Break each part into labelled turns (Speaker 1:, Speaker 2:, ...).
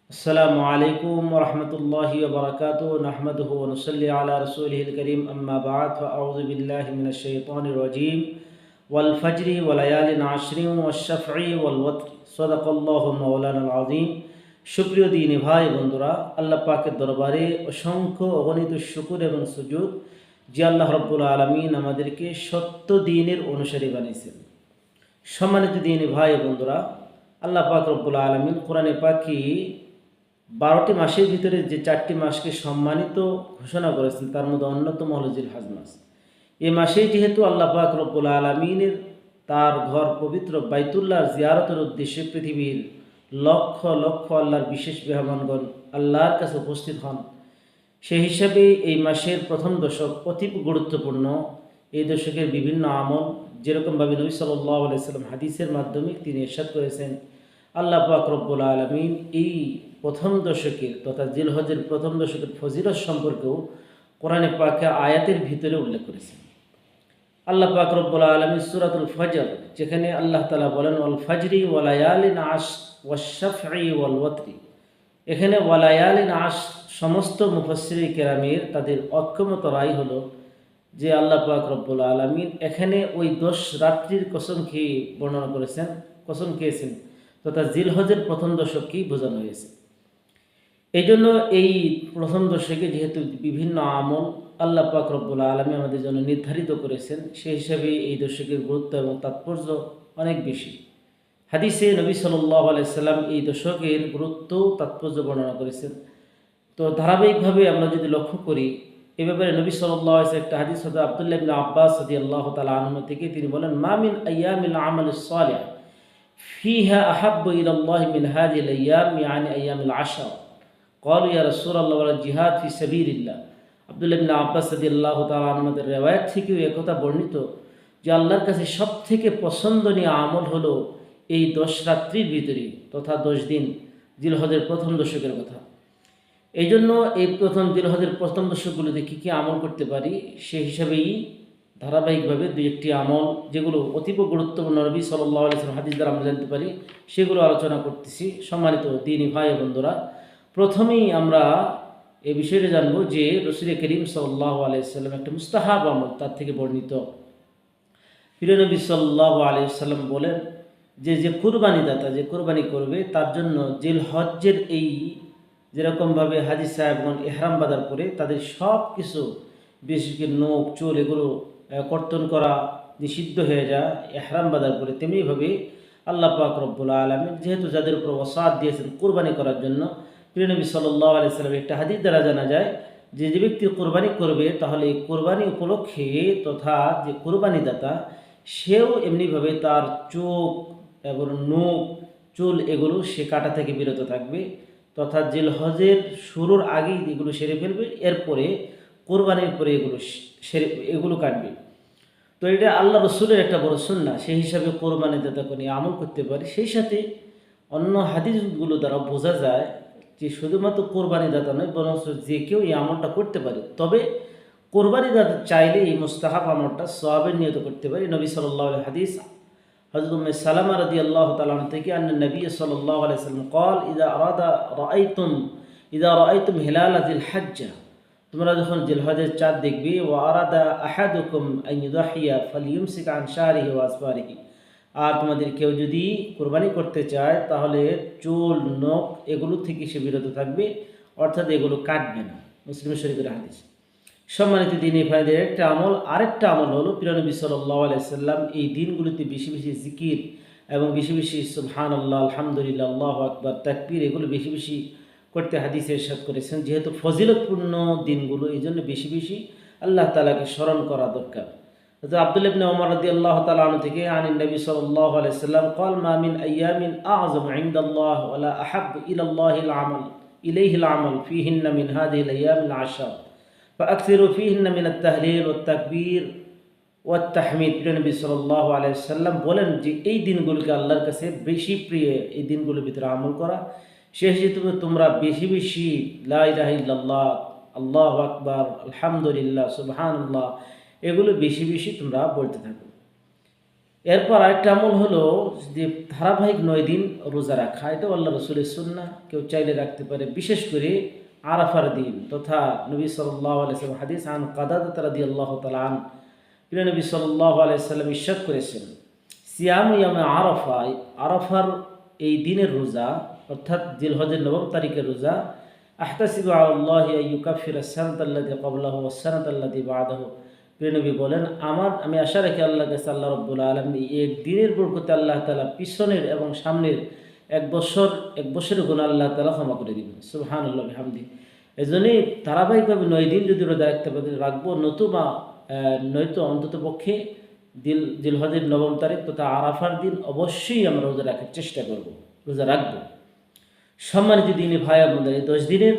Speaker 1: আসসালামু আলাইকুম ওয়া রাহমাতুল্লাহি ওয়া বারাকাতুহু নাহমাদুহু ওয়া নুসাল্লি আলা রাসূলিহিল কারীম আম্মা বা'দ ফাআউযু বিল্লাহি মিনাশ শাইতানির রাজীম ওয়াল ফাজরি ওয়া লায়ালিন আশরিন ওয়াশ শাফঈ ওয়াল ওয়াতর সাদাকাল্লাহু মাওলানাল আযীম। সুপ্রিয় দিনী ভাই বন্ধুরা, আল্লাহ পাকের দরবারে অসংখ্য অগণিত শুকর এবং সুজুদ যে আল্লাহ রাব্বুল আলামিন আমাদেরকে সত্য দ্বীনের অনুসারী বানিয়েছেন। সম্মানিত দিনী ভাই বন্ধুরা, আল্লাহ পাক রব্বুল আলামিন কোরআনে পাকে 12টি মাসের ভিতরে যে 4টি মাসকে সম্মানিত ঘোষণা করেছেন তার মধ্যে অন্যতম হল জিলহজ মাস। এই মাসে যেহেতু আল্লাহ পাক রব্বুল আলামিনের তার ঘর পবিত্র বাইতুল্লাহর জিয়ারতের উদ্দেশ্যে পৃথিবীর লক্ষ লক্ষ আল্লাহর বিশেষ মেহমানগণ আল্লাহর কাছে উপস্থিত হন, সেই হিসাবে এই মাসের প্রথম দশক অতীব গুরুত্বপূর্ণ। এই দশকের বিভিন্ন আমল যেরকমভাবে নবী সাল্লাল্লাহু আলাইহি সাল্লাম হাদিসের মাধ্যমে তিনি ইরশাদ করেছেন, আল্লাহ পাক রব্বুল আলামিন এই প্রথম দশকের তথা জিলহজের প্রথম দশকের ফজিলত সম্পর্কেও কোরআনে পাকে আয়াতের ভিতরে উল্লেখ করেছেন। আল্লাহ পাক রব্বুল আলামিন সূরাতুল ফজর, যেখানে আল্লাহ তাআলা বলেন ওয়াল ফাজরি ওয়া লায়ালিন আশর ওয়াশ শাফঈ ওয়াল ওয়াতরি, এখানে ওয়া লায়ালিন আশর সমস্ত মুফাসসিরে কেরামের তাদের ঐকমত্য রায় হলো যে আল্লাহ পাক রব্বুল আলামিন এখানে ওই 10 রাত্রির কসম খেয়ে বর্ণনা করেছেন, কসম খেয়েছেন তথা জিলহজের প্রথম দশককেই বোঝানো হয়েছে। এই জন্য এই প্রথম দশকে যেহেতু বিভিন্ন আমল আল্লাহ পাক রব্বুল আলামিন আমাদের জন্য নির্ধারিত করেছেন, সেই হিসাবে এই দশকের গুরুত্ব এবং তাৎপর্য অনেক বেশি। হাদিসে নবী সাল্লাল্লাহু আলাইহি সাল্লাম এই দশকের গুরুত্ব তাৎপর্য বর্ণনা করেছেন। তো ধারাবাহিকভাবে আমরা যদি লক্ষ্য করি এ ব্যাপারে নবী সাল্লাল্লাহু আলাইহি ওয়াসাল্লাম একটা হাদিস হযরত আব্দুল্লাহ ইবনে আব্বাস রাদিয়াল্লাহু তাআলা আনহু থেকে তিনি বলেন, মা মিন আইয়ামিল আমালিস সালিহ ফিহা আহাব্বু ইলাল্লাহি মিন হাযিহিল আইয়াম ইয়ানি আইয়ামিল আশর। ক্বালু ইয়া রাসূলুল্লাহ ওয়াল জিহাদ ফি সাবিলিল্লাহ। আব্দুল্লাহ ইবনে আব্বাস রাদিয়াল্লাহু তাআলা আনহুদের riwayat থেকেও একথা বর্ণিত যে আল্লাহর কাছে সবথেকে পছন্দনীয় আমল হলো এই 10 রাত্রির ভিতরে তথা 10 দিন জিলহজের প্রথম দশকের কথা। এই জন্য এই প্রথম জিলহজের প্রথম দশকগুলোতে কী কী আমল করতে পারি সেই হিসাবেই ধারাবাহিকভাবে দুই একটি আমল যেগুলো অতীব গুরুত্বপূর্ণ নবী সাল্লাল্লাহু আলাইহি ওয়াসাল্লাম হাদিস দ্বারা আমরা জানতে পারি সেগুলো আলোচনা করতেছি। সম্মানিত দ্বীনী ভাই ও বন্ধুরা, প্রথমেই আমরা এই বিষয়টা জানব যে রাসূল করিম সাল্লাল্লাহু আলাইহি ওয়াসাল্লাম একটা মুস্তাহাব আমল তার থেকে বর্ণিত। প্রিয় নবী সাল্লাল্লাহু আলাইহি ওয়াসাল্লাম বলেন যে যে কুরবানিদাতা যে কুরবানি করবে তার জন্য জিলহজ্জের এই যেরকমভাবে হাজী সাহেবগণ ইহরাম বাঁধার পরে তাদের সব কিছু বিশেষ করে নখ চুল এগুলো কর্তন করা নিষিদ্ধ হয়ে যায় ইহরাম বাঁধার পরে, তেমনিভাবে আল্লাহ পাক রব্বুল আলামিন যেহেতু যাদের উপর ওয়াসাত দিয়েছেন কুরবানি করার জন্য, প্রিয় নবী সাল্লাল্লাহু আলাইহি ওয়াসাল্লাম একটা হাদিস দ্বারা জানা যায় যে যে ব্যক্তি কুরবানি করবে তাহলে এই কুরবানি উপলক্ষে তথা যে কুরবানিদাতা সেও এমনিভাবে তার চোখ এবং নখ চুল এগুলো সে কাটা থেকে বিরত থাকবে তথা জিলহজের শুরুর আগেই এগুলো সেরে ফেলবে, এরপরে কোরবানির পরে এগুলো কাটবে। তো এটা আল্লাহ রসুলের একটা বড় সুন্নাহ, সেই হিসাবে কোরবানিদাতা করে আমল করতে পারে। সেই সাথে অন্য হাদিসগুলো দ্বারা বোঝা যায় যে শুধুমাত্র কোরবানিদাতা নয় বরং যে কেউ এই আমলটা করতে পারে, তবে কোরবানিদাতা চাইলে এই মুস্তাহাব আমলটা সওয়াবের নিয়ত করতে পারে। নবী সাল্লাল্লাহু আলাইহি হাদিস হযরত উম্মে সালামা রাদিয়াল্লাহু তাআলা থেকে আন্না নবী সাল্লাল্লাহু আলাইহি ওয়াসাল্লাম قال ইযা রাআইতুম হিলাল যিল হজ্জা, তোমরা যখন জিলহজের চাঁদ দেখবে, ওয়া আরাদা আহাদুকুম আন ইউদাহিয়া ফালইউমসিক আন শারিহি ওয়া আসফারিহি, আর তোমাদের কেউ যদি কুরবানি করতে চায় তাহলে চুল নখ এগুলো থেকে সে বিরত থাকবে, অর্থাৎ এগুলো কাটবে না। মুসলিম শরীফের হাদিস। সম্মানিত দ্বীনী ভাইদের আরেকটা আমল হলো প্রিয় নবী সাল্লাল্লাহু আলাইহি ওয়াসাল্লাম এই দিনগুলিতে বেশি বেশি জিকির এবং বেশি বেশি সুবহানাল্লাহ, আলহামদুলিল্লাহ, আল্লাহু আকবার, তাকবীর এগুলো বেশি বেশি করতে হাদিসে ইরশাদ করেছেন। যেহেতু ফজিলতপূর্ণ দিনগুলো এই জন্য বেশি বেশি আল্লাহ তাআলাকে স্মরণ করা দরকার। আব্দুল্লাহ ইবনে ওমর রাদিয়াল্লাহু তাআলা আনহু থেকে আনিন নবী সাল্লাল্লাহু আলাইহি ওয়াসাল্লাম قال ما من ايام اعظم عند الله ولا احب الى الله العمل اليه العمل فيهن من هذه الايام العشر فاكثروا فيهن من التهليل والتكبير والتحميد। নবী সাল্লাল্লাহু আলাইহি ওয়াসাল্লাম বলেন যে এই দিনগুলোকে আল্লাহর কাছে বেশি প্রিয়, এই দিনগুলোর ভিতরে আমল করা, সেই হিসেবে তোমরা বেশি বেশি লা ইলাহা ইল্লাল্লাহ, আল্লাহু আকবার, আলহামদুলিল্লাহ, সুবহানাল্লাহ এগুলো বেশি বেশি তোমরা বলতে থাকো। এরপর আরেকটা আমল হলো যে ধারাবাহিক 9 দিন রোজা রাখা। এটাও আল্লাহ রসুলের সুন্নাহ, কেউ চাইলে রাখতে পারে। বিশেষ করে আরাফার দিন তথা নবী সাল্লাল্লাহু আলাইহি ওয়াসাল্লাম হাদিস আন কাদাদা রাদিয়াল্লাহু তাআলা আন, প্রিয় নবী সাল্লাল্লাহু আলাইহি ওয়াসাল্লাম ইরশাদ করেছেন, সিয়ামু ইয়ামে আরাফা, আরাফার এই দিনের রোজা অর্থাৎ জিলহজের 9 তারিখের রোজা, আহতাসিবু আলাল্লাহি আইয়ুকাফিরা সানাতাল্লাতী ক্বাবলাহু ওয়াস সানাতাল্লাতী বা'দাহু, প্রিয় নবী বলেন, আমি আশা রাখি আল্লাহর কাছে আল্লাহ রাব্বুল আলামিন এক দিনের বরকতে আল্লাহ তাআলা পিছনের এবং সামনের এক বছরের গুনাহ আল্লাহ তাআলা ক্ষমা করে দিবেন। সুবহানাল্লাহ বিহামদি। এজন্যই ধারাবাহিকভাবে 9 দিন যদি রোজা রাখতে পারি রাখবো, নয়তো অন্তত পক্ষে জিলহজের 9 তারিখ তথা আরাফার দিন অবশ্যই আমরা রোজা রাখার চেষ্টা করব, রোজা রাখবো। সম্মানিত দিনী ভাই বোনেরা, এই 10 দিনের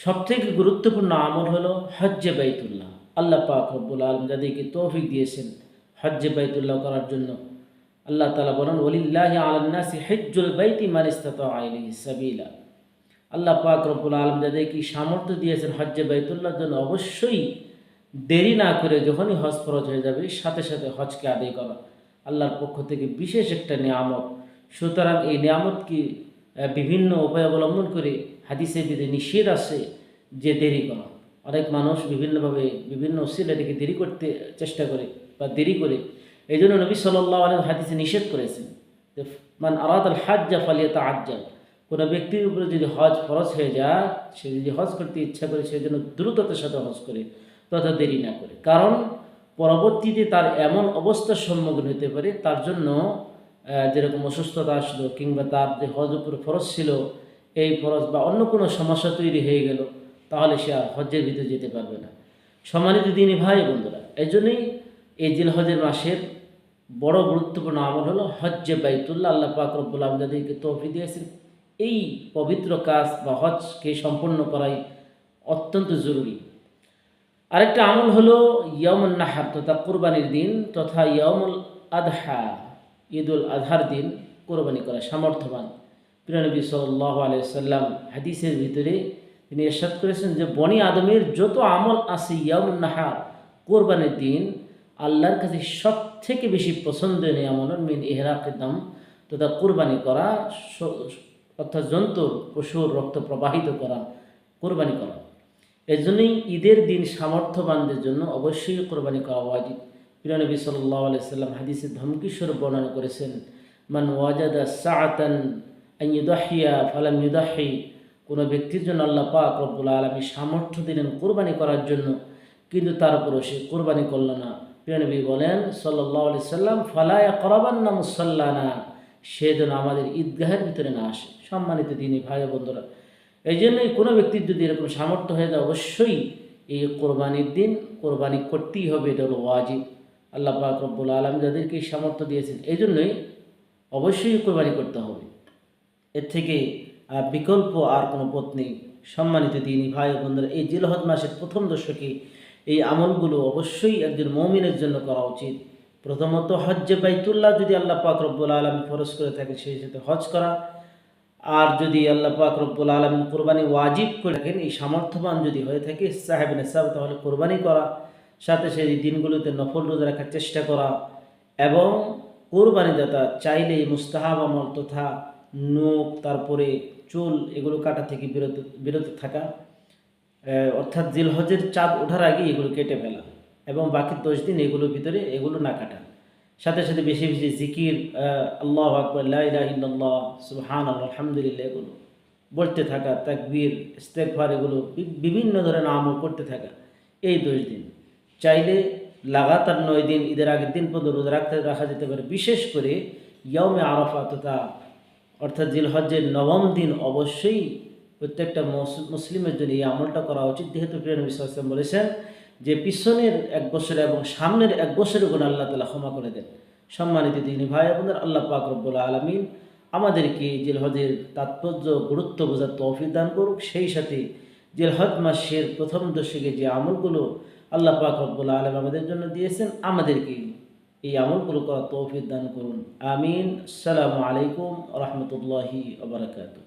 Speaker 1: সবথেকে গুরুত্বপূর্ণ আমল হলো হজ্জে বাইতুল্লাহ। আল্লাহ পাক রব্বুল আলামিন যাদেরকে তৌফিক দিয়েছেন হজ্জে বাইতুল্লাহ করার জন্য, আল্লাহ তাআলা বলেন, ওয়ালিল্লাহি আলান নাসি হিজ্জুল বাইতি মান ইসতাতাআ ইলাইহি সাবিলা। আল্লাহ পাক রব্বুল আলামিন যাদেরকে সামর্থ্য দিয়েছেন হজ্জে বাইতুল্লাহর জন্য, অবশ্যই দেরি না করে যখনই হজ ফরজ হয়ে যাবে সাথে সাথে হজকে আদায় করা আল্লাহর পক্ষ থেকে বিশেষ একটা নিয়ামত। সুতরাং এই নিয়ামতকে বিভিন্ন উপায় অবলম্বন করে হাদিসে বিধি নিষেধ আছে যে দেরি করা। অনেক মানুষ বিভিন্নভাবে বিভিন্ন ওসিলা থেকে দেরি করতে চেষ্টা করে বা দেরি করে। এই জন্য নবী সাল্লাল্লাহু আলাইহি হাদিসে নিষেধ করেছেন যে মান আরাদাল হাজ্জা ফালিয়াতাআজ্জাল, কোনো ব্যক্তির উপরে যদি হজ ফরজ হয়ে যায়, সে যদি হজ করতে ইচ্ছা করে সে যেন দ্রুততার সাথে হজ করে, তথা দেরি না করে। কারণ পরবর্তীতে তার এমন অবস্থার সম্মুখীন হতে পারে, তার জন্য যেরকম অসুস্থতা আসলো কিংবা তার যে হজ উপরে ফরজ ছিল এই ফরজ বা অন্য কোনো সমস্যা তৈরি হয়ে গেল, তাহলে সে আর হজ্জের ভিতরে যেতে পারবে না। সম্মানিত দিনী ভাই বন্ধুরা, এই জন্যই এই জিলহজের মাসের বড় গুরুত্বপূর্ণ আমল হলো হজ্জে বাইতুল্লাহ। আল্লাহ পাক রব্বুল আলামিন যাদেরকে তৌফিক দিয়েছেন এই পবিত্র কাজ বা হজকে সম্পন্ন করাই অত্যন্ত জরুরি। আরেকটা আমল হলো ইয়ামুন নাহার তথা কোরবানির দিন তথা ইয়ামুল আদহা, ঈদুল আজহার দিন কোরবানি করা সামর্থ্যবান। প্রিয় নবী সাল্লাল্লাহু আলাইহি ওয়াসাল্লাম হাদিসের ভিতরে তিনি ইরশাদ করেছেন যে বনি আদমের যত আমল আছে ইয়ামুন নাহার কোরবানির দিন আল্লাহর কাছে সবথেকে বেশি পছন্দনীয় আমল মিন ইহরাকিদ দাম তথা কোরবানি করা, অর্থাৎ জন্তুর পশুর রক্ত প্রবাহিত করা, কোরবানি করা। এই জন্যই ঈদের দিন সামর্থ্যবানদের জন্য অবশ্যই কোরবানি করা ওয়াজিব। প্রিয় নবী সাল্লাল্লাহু আলাইহি ওয়াসাল্লাম হাদিসে ধমকিস্বরূপ বর্ণনা করেছেন, মান ওয়াজাদা সাআতান আন ইউদাহিয়া ফালাম ইউদাহি, কোনো ব্যক্তির জন্য আল্লাহ পাক রব্বুল আলামিন সামর্থ্য দিলেন কোরবানি করার জন্য, কিন্তু তারপরও সে কোরবানি করল না। প্রিয় নবী বলেন সাল্লাল্লাহু আলাইহি ওয়াসাল্লাম, ফালা ইয়াকরাবান্না মুসাল্লানা, সে যেন আমাদের ঈদগাহের ভিতরে না আসে। সম্মানিত দিনী ভাই বন্ধুরা, এই জন্যই কোনো ব্যক্তির যদি এরকম সামর্থ্য হয়ে যায় অবশ্যই এই কোরবানির দিন কোরবানি করতেই হবে, এটা হলো ওয়াজিব। আল্লাহ পাক রব্বুল আলামিন যাদেরকে সামর্থ্য দিয়েছেন এই জন্যই অবশ্যই কোরবানি করতে হবে, এর থেকে বিকল্প আর কোনো পথ নেই। সম্মানিত দিনী ভাই বন্ধুরা, এই জিলহজ মাসের প্রথম দশকে এই আমলগুলো অবশ্যই একজন মুমিনের জন্য করা উচিত। প্রথমত হজ্জে বাইতুল্লাহ যদি আল্লাহ পাক রব্বুল আলামিন ফরজ করে থাকে সেই সাথে হজ করা, আর যদি আল্লাহ পাক রব্বুল আলামিন কোরবানি ওয়াজিব করে থাকেন, এই সামর্থ্যবান যদি হয়ে থাকে সাহেব নেসাব, তাহলে কোরবানি করা, সাথে সেই দিনগুলোতে নফল রোজা রাখার চেষ্টা করা, এবং কোরবানিদাতা চাইলে এই মুস্তাহাব আমল তথা নখ তারপরে চুল এগুলো কাটা থেকে বিরত থাকা, অর্থাৎ জিলহজের চাঁদ ওঠার আগে এগুলো কেটে ফেলা এবং বাকি 10 দিন এগুলোর ভিতরে এগুলো না কাটা। সাথে সাথে বেশি বেশি জিকির, আল্লাহু আকবার, লা ইলাহা ইল্লাল্লাহ, সুবহানাল্লাহ, আলহামদুলিল্লাহ এগুলো বলতে থাকা, তাকবীর, ইস্তেগফার এগুলো বিভিন্ন ধরনের আমল করতে থাকা এই 10 দিন। চাইলে লাগাতার 9 দিন ঈদের আগের দিন পর্যন্ত রোজা রাখা যেতে পারে। বিশেষ করে ইয়াউমে আরাফা তথা অর্থাৎ জিলহজের 9ম দিন অবশ্যই প্রত্যেকটা মুসলিমের জন্য এই আমলটা করা উচিত, যেহেতু প্রিয় নবী সাল্লাল্লাহু আলাইহি ওয়াসাল্লাম বলেছেন যে পিছনের 1 বছর এবং সামনের 1 বছরের গুনাহ আল্লাহ তাআলা ক্ষমা করে দেন। সম্মানিত দিনী ভাই বোনেরা, আল্লাহ পাক রব্বুল আলামিন আমাদেরকে জিলহজের তাৎপর্য গুরুত্ব বোঝার তৌফিক দান করুক। সেই সাথে জিলহজ মাসের প্রথম দশকে যে আমলগুলো আল্লাহ পাক রব্বুল আলামিন আমাদের জন্য দিয়েছেন, আমাদেরকে এই আমলগুলো করার তৌফিক দান করুন। আমিন। আসসালামু আলাইকুম ওয়া রাহমাতুল্লাহি ওয়া বারাকাতুহু।